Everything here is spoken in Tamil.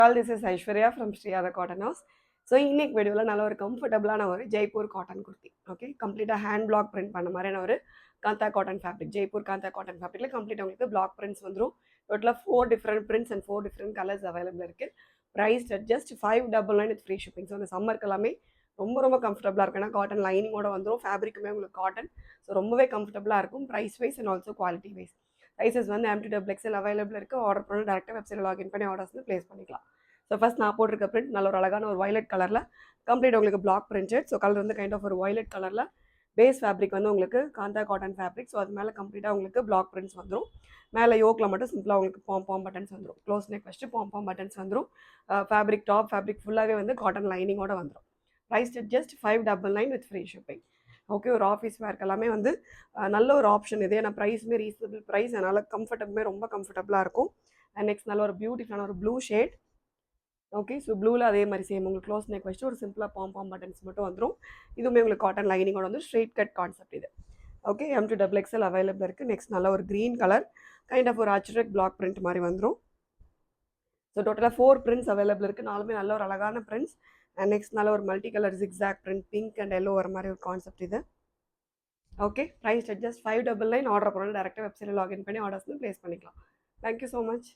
All this is Aishwarya from Shriyada Cotton House. So இன்னைக்கு வீடியோவில் நல்ல ஒரு கம்ஃபர்டபுளான ஒரு ஜெய்ப்பூர் காட்டன் குர்த்தி. ஓகே, கம்ப்ளீட்டாக ஹேண்ட் பிளாக் பிரிண்ட் பண்ண மாதிரியான ஒரு kantha cotton fabric, Jaipur kantha cotton ஃபேப்ரிக்கில் கம்ப்ளீட்டாக உங்களுக்கு பிளாக் பிரிண்ட்ஸ் வந்துடும். டோட்டலாக 4 different prints and 4 different colours available இருக்குது. Price just 599 with free shipping. So அந்த சம்மருக்கு எல்லாமே ரொம்ப கம்ஃபர்டபுளாக இருக்கும். ஏன்னா காட்டன் லைனிங்கோட வந்துடும், ஃபேப்ரிக்குமே உங்களுக்கு காட்டன். ஸோ ரொம்பவே கம்ஃபர்டபுளாக இருக்கும் price wise and also quality wise. Sizes வந்து M2XL அவைலபிள் இருக்குது. ஆர்டர் பண்ணி டேரெக்டாக வெப்சைட்டில் லாகின் பண்ணி ஆர்டர்ஸ் வந்து ப்ளேஸ் பண்ணிக்கலாம். ஸோ ஃபஸ்ட் நான் போட்டிருக்க பிரிண்ட் நல்ல ஒரு அழகான ஒரு வயலட் கலரில் கம்ப்ளீட் உங்களுக்கு பிளாக் பிரிண்டட். ஸோ கலர் வந்து கைண்ட் ஆஃப் ஒரு வயலட் கலரில் பேஸ் ஃபேப்ரிக் வந்து உங்களுக்கு காந்தா காட்டன் ஃபேப்ரிக். ஸோ அது மேலே கம்ப்ளீட்டாக உங்களுக்கு பிளாக் பிரிண்ட்ஸ் வந்துடும். மேலே யோக்கில் மட்டும் சிம்பிளாக உங்களுக்கு பாம் பட்டன்ஸ் வந்துடும். க்ளோஸ் நெக் வச்சுட்டு பாம் பட்டன்ஸ் வந்துடும். ஃபேப்ரிக் டாப் ஃபேப்ரிக் ஃபுல்லாகவே வந்து காட்டன் லைனிங்கோட வந்துடும். Price just 599 with free shipping. Okay, ஒரு ஆஃபீஸ் வேர்க்கு எல்லாமே வந்து நல்ல ஒரு ஆப்ஷன் இது. ஏன்னா ப்ரைஸுமே ரீசனபிள் ப்ரைஸ், அதனால் கம்ஃபர்டபுளுமே ரொம்ப கம்ஃபர்டபுளாக இருக்கும். அண்ட் நெக்ஸ்ட் நல்ல ஒரு பியூட்டிஃபுல்லான ஒரு ப்ளூ ஷேட். ஓகே, ஸோ ப்ளூவில் அதே மாதிரி சேம் உங்களுக்கு க்ளோஸ் நெக் வச்சுட்டு ஒரு சிம்பிளாக பாம் பட்டன்ஸ் மட்டும் வந்துடும். இதுவுமே உங்களுக்கு காட்டன் லைனிங்கோட வந்து ஸ்ட்ரெயிட் கட் கான்செப்ட் இது. ஓகே, M2XL அவைலபிள் இருக்குது. நெக்ஸ்ட் நல்ல ஒரு க்ரீன் கலர் கைண்ட் ஆஃப் ஒரு அச்ரக் பிளாக் பிரிண்ட் மாதிரி வந்துடும். ஸோ டோட்டலாக 4 பிரிண்ட்ஸ் அவைலபிள் இருக்குது. நாலுமே நல்ல ஒரு அழகான பிரிண்ட்ஸ். அண்ட் நெக்ஸ்ட் நல்ல ஒரு multi colour zigzag print, pink and yellow வர மாதிரி ஒரு கான்செப்ட் இது. Okay, price just 599. ஆர்டர் பண்ணி டேரெக்டாக வெப்சைட்டில் லாகின் பண்ணி ஆர்டர்ஸ் வந்து ப்ளேஸ் பண்ணிக்கலாம். Thank you so much.